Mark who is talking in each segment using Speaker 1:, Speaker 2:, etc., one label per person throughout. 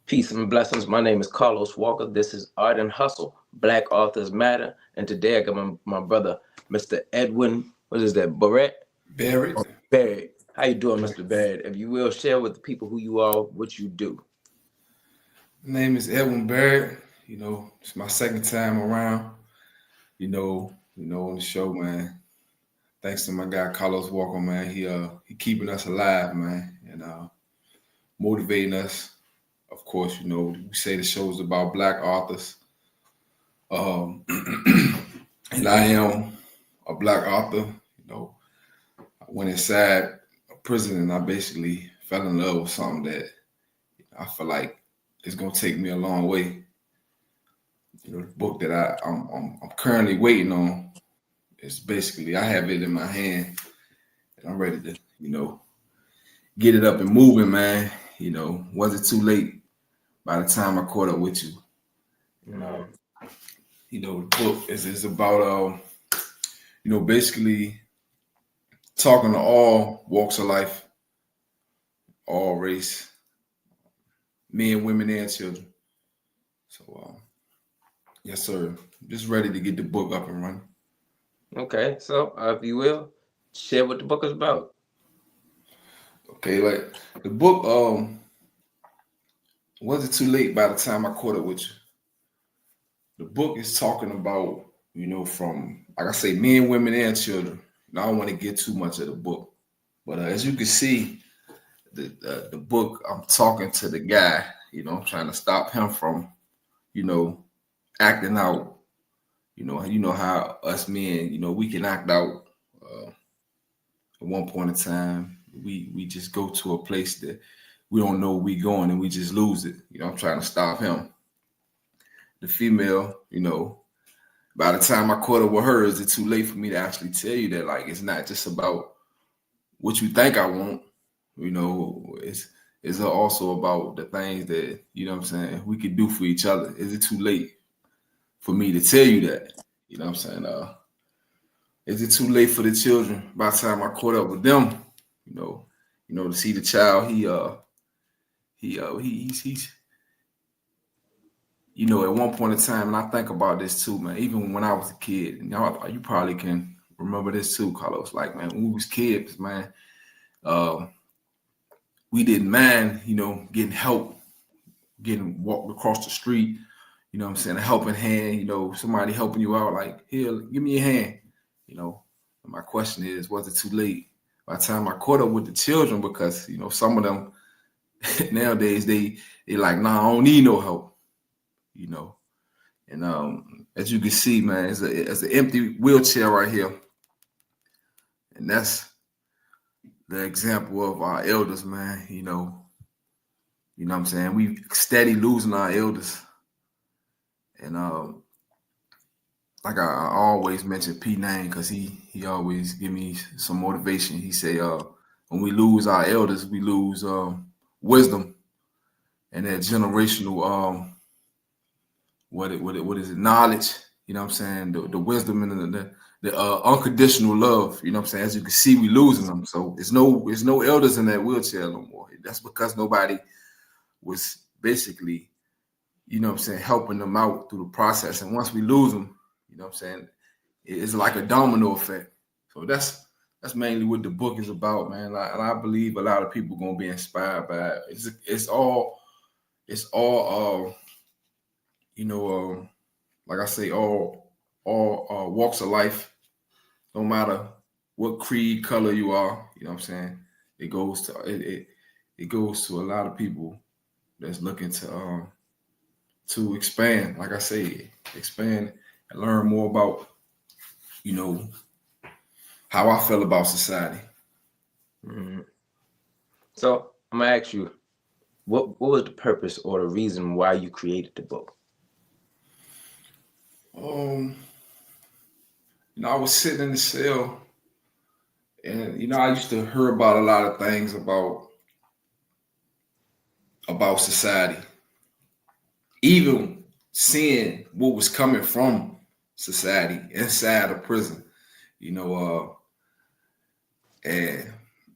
Speaker 1: Peace and blessings. My name is Carlos Walker. This is Art and Hustle, Black Authors Matter. And today I got my brother, Mr. Edwin, what is that, Barrett?
Speaker 2: Barrett.
Speaker 1: Barrett. How you doing, Mr. Barrett? If you will, share with the people who you are, what you do.
Speaker 2: My name is Edwin Barrett. It's my second time around, on the show, man. Thanks to my guy Carlos Walker, man. He keeping us alive, man, and motivating us. Of course, we say the show is about Black authors. And I am a Black author. I went inside a prison and I basically fell in love with something that I feel like it's gonna take me a long way. The book that I'm currently waiting on is basically I have it in my hand and I'm ready to get it up and moving, man. Was it too late by the time I caught up with you? The book is about basically talking to all walks of life, all race, men, women, and children. So yes, sir. Just ready to get the book up and running.
Speaker 1: Okay, so if you will, share what the book is about.
Speaker 2: Okay, like the book, was it too late by the time I caught up with you? The book is talking about, from, like I say, men, women, and children. I don't want to get too much of the book. But as you can see, the book, I'm talking to the guy, I'm trying to stop him from, acting out. You know how us men, we can act out at one point in time. We just go to a place that we don't know we going and we just lose it. I'm trying to stop him. The female, by the time I caught up with her, is it too late for me to actually tell you that, like, it's not just about what you think I want, it's also about the things that, we could do for each other. Is it too late for me to tell you that? Is it too late for the children by the time I caught up with them, to see the child, he's at one point in time, and I think about this too, man, even when I was a kid, you probably can remember this too, Carlos, like, man, when we was kids, man, we didn't mind, getting help, getting walked across the street, a helping hand, somebody helping you out, like, here, give me your hand, My question is, was it too late? By the time I caught up with the children, because, some of them nowadays, they like, nah, I don't need no help, And as you can see, man, it's an empty wheelchair right here. And that's the example of our elders, man, You know what I'm saying? We steady losing our elders. And like I always mention P Name because he always give me some motivation. He say, when we lose our elders, we lose wisdom and that generational what is it, knowledge, what I'm saying, the wisdom and the unconditional love, what I'm saying. As you can see, we losing them. So there's no elders in that wheelchair no more. That's because nobody was basically, what I'm saying, helping them out through the process. And once we lose them, what I'm saying, it's like a domino effect. So that's mainly what the book is about, man. And I believe a lot of people gonna be inspired by it. It's all like I say, all walks of life, no matter what creed, color you are, what I'm saying. It goes to a lot of people that's looking to expand, like I say, expand and learn more about, how I feel about society.
Speaker 1: Mm-hmm. So I'm gonna ask you, what was the purpose or the reason why you created the book?
Speaker 2: I was sitting in the cell, and I used to hear about a lot of things about society, even seeing what was coming from society inside a prison, and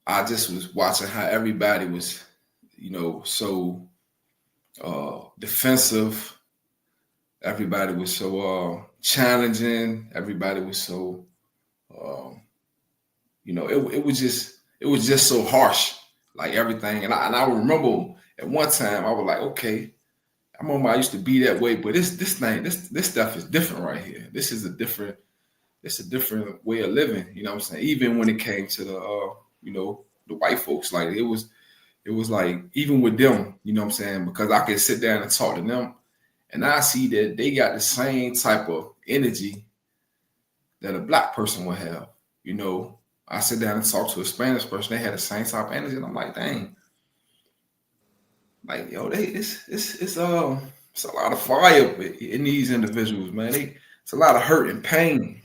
Speaker 2: I just was watching how everybody was, so defensive. Everybody was so challenging. Everybody was so um, it was just so harsh, like everything. And I remember at one time I was like, okay, I remember I used to be that way, but this stuff is different right here. It's a different way of living. You know what I'm saying? Even when it came to the white folks, like it was like even with them, you know what I'm saying? Because I could sit down and talk to them, and I see that they got the same type of energy that a black person would have. You know, I sit down and talk to a Spanish person, they had the same type of energy, and I'm like, dang, like yo, it's a lot of fire in these individuals, man. It's a lot of hurt and pain,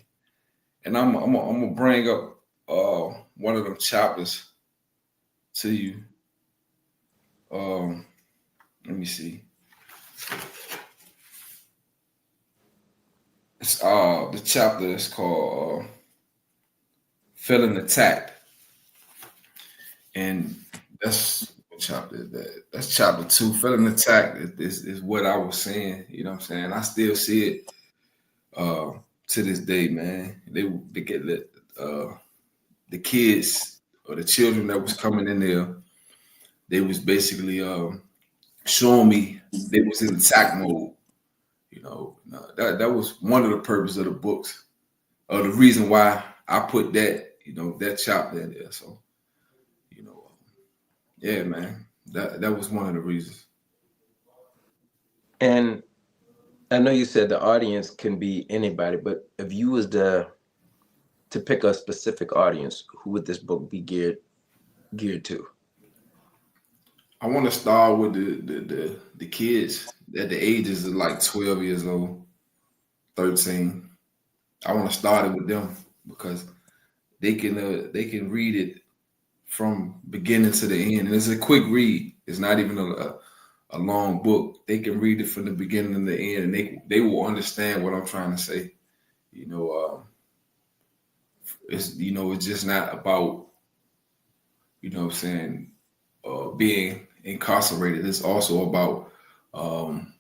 Speaker 2: and I'm gonna bring up one of them chapters to you. Um, Let me see. It's the chapter is called "Feeling Attacked," and that's what chapter is that. That's chapter 2. Feeling attacked is what I was saying. You know what I'm saying? I still see it uh, to this day, man. They get the kids or the children that was coming in there. They was basically showing me they was in attack mode. You know, that was one of the purpose of the books, or the reason why I put that chapter in there. So, you know, yeah, man, that was one of the reasons.
Speaker 1: And I know you said the audience can be anybody, but if you was to pick a specific audience, who would this book be geared to?
Speaker 2: I want to start with the kids at the ages of like 12 years old, 13. I want to start it with them because they can read it from beginning to the end, and it's a quick read. It's not even a long book. They can read it from the beginning to the end, and they will understand what I'm trying to say. You know, it's just not about what I'm saying being incarcerated. It's also about um,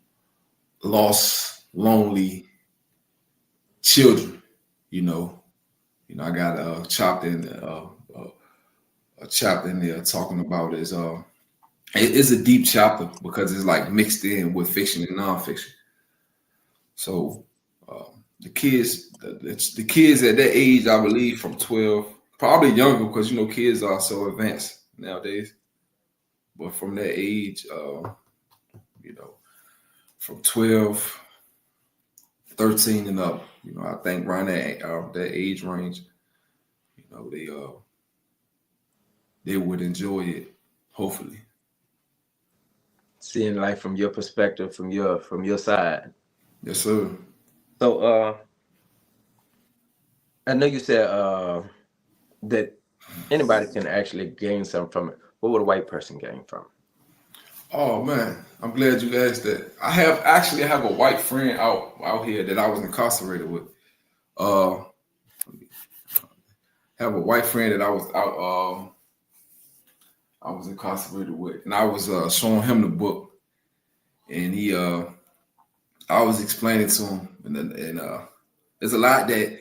Speaker 2: lost, lonely children. You know, I got a chapter in there talking about it's a deep chapter because it's like mixed in with fiction and nonfiction. So the kids at that age, I believe, from 12, probably younger, because kids are so advanced nowadays. But from that age, you know, from 12, 13 and up, I think around that age range, they would enjoy it, hopefully.
Speaker 1: Seeing life from your perspective, from your side.
Speaker 2: Yes, sir.
Speaker 1: So I know you said that anybody can actually gain something from it. What would a white person gain from it?
Speaker 2: Oh man, I'm glad you asked that. I have a white friend out here that I was incarcerated with. Uh, have a white friend that I was incarcerated with, and I was showing him the book, and I was explaining to him, and there's a lot that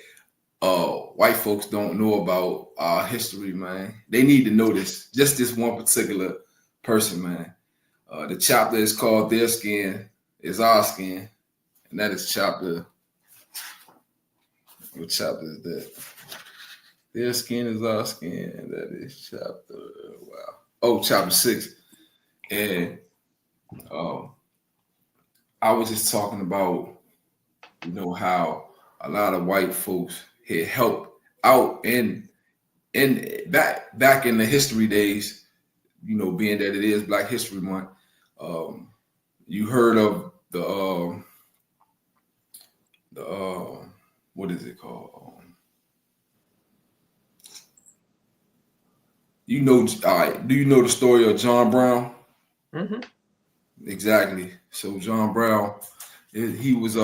Speaker 2: white folks don't know about our history, man. They need to know this. Just this one particular person, man. The chapter is called "Their Skin Is Our Skin," and that is chapter. What chapter is that? Their skin is our skin. And that is chapter. Wow. Oh, chapter 6. And um, I was just talking about, how a lot of white folks had helped out in back in the history days. Being that it is Black History Month, you heard of the what is it called? All right. Do you know the story of John Brown?
Speaker 1: Mm-hmm.
Speaker 2: Exactly. So John Brown, he was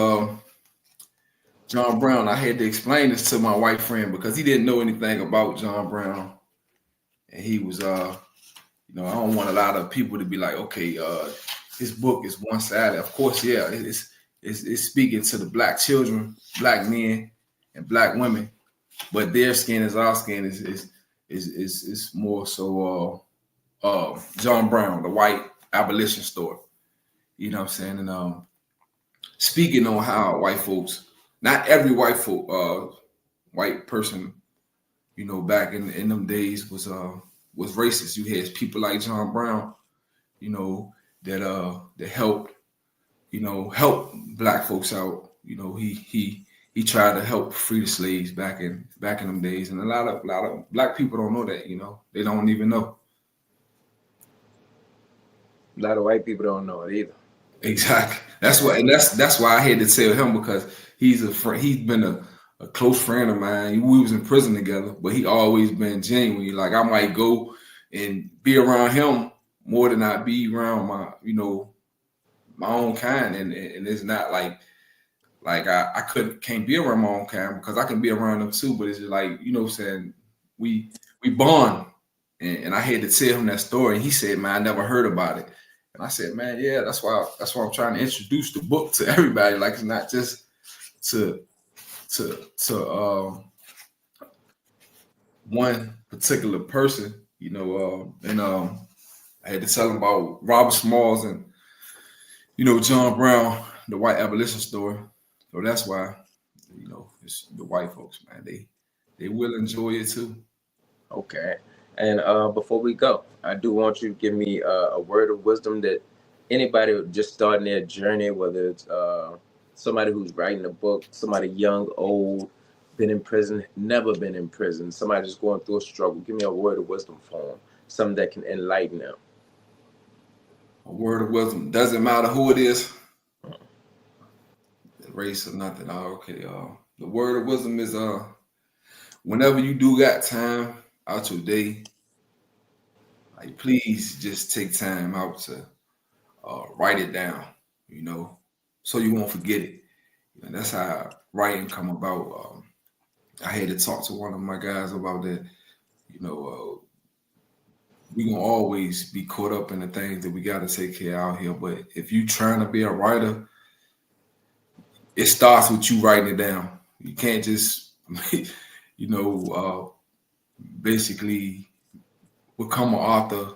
Speaker 2: John Brown. I had to explain this to my white friend because he didn't know anything about John Brown, and he was I don't want a lot of people to be like, okay, his book is one sided. Of course, yeah, it's speaking to the black children, black men, and black women, but their skin is our skin is more so John Brown, the white abolition story. You know what I'm saying? And speaking on how white folks, not every white person, back in them days was racist. You had people like John Brown, that helped, help black folks out. He tried to help free the slaves back in them days, and a lot of black people don't know that. They don't even know.
Speaker 1: A lot of white people don't know it either.
Speaker 2: Exactly. That's why I had to tell him, because he's a friend. He's been a close friend of mine. We was in prison together, but he always been genuine. Like, I might go and be around him more than I be around my own kind, and it's not like I can't be around my own kind, because I can be around them too. But it's just like, what I'm saying, we bond, and I had to tell him that story, and he said, "Man, I never heard about it." And I said, "Man, yeah, that's why I'm trying to introduce the book to everybody. Like, it's not just to one particular person, and I had to tell him about Robert Smalls and John Brown, the white abolition story. So that's why it's the white folks, man. They will enjoy it too.
Speaker 1: Okay. And before we go, I do want you to give me a word of wisdom that anybody just starting their journey, whether it's somebody who's writing a book, somebody young, old, been in prison, never been in prison, somebody just going through a struggle. Give me a word of wisdom for them, something that can enlighten them.
Speaker 2: A word of wisdom, doesn't matter who it is, race or nothing. Okay. The word of wisdom is whenever you do got time out your day, like, please just take time out to write it down, so you won't forget it. And that's how writing come about. I had to talk to one of my guys about that. We gonna always be caught up in the things that we got to take care of out here. But if you trying to be a writer, it starts with you writing it down. You can't just, basically become an author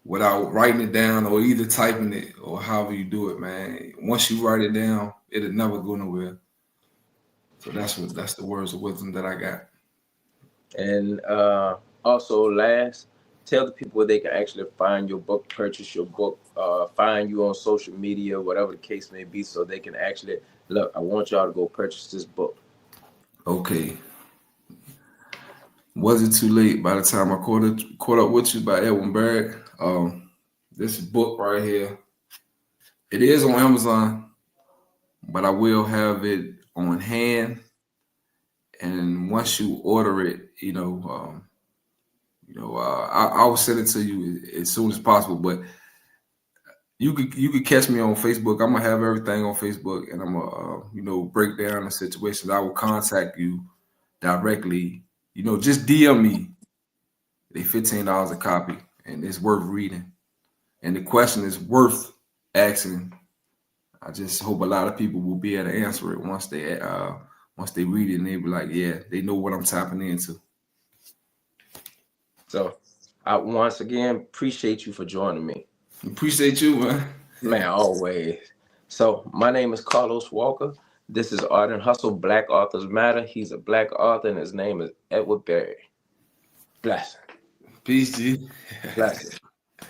Speaker 2: without writing it down, or either typing it, or however you do it, man. Once you write it down, it'll never go nowhere. So that's the words of wisdom that I got.
Speaker 1: And also, last, tell the people where they can actually find your book, purchase your book, find you on social media, whatever the case may be, so they can actually look. I want y'all to go purchase this book.
Speaker 2: Okay. Was it too late by the time I caught up with you by Edwin Barrett? This book right here, it is on Amazon, but I will have it on hand. And once you order it, I will send it to you as soon as possible. But you could catch me on Facebook. I'm gonna have everything on Facebook, and I'm gonna break down the situations. I will contact you directly. Just DM me. They $15 a copy, and it's worth reading. And the question is worth asking. I just hope a lot of people will be able to answer it once they read it, and they be like, yeah, they know what I'm tapping into.
Speaker 1: So, I once again appreciate you for joining me.
Speaker 2: Appreciate you, man.
Speaker 1: Man, always. So, my name is Carlos Walker. This is Art and Hustle, Black Authors Matter. He's a black author, and his name is Edward Berry. Blessing.
Speaker 2: Peace, G.
Speaker 1: Blessing.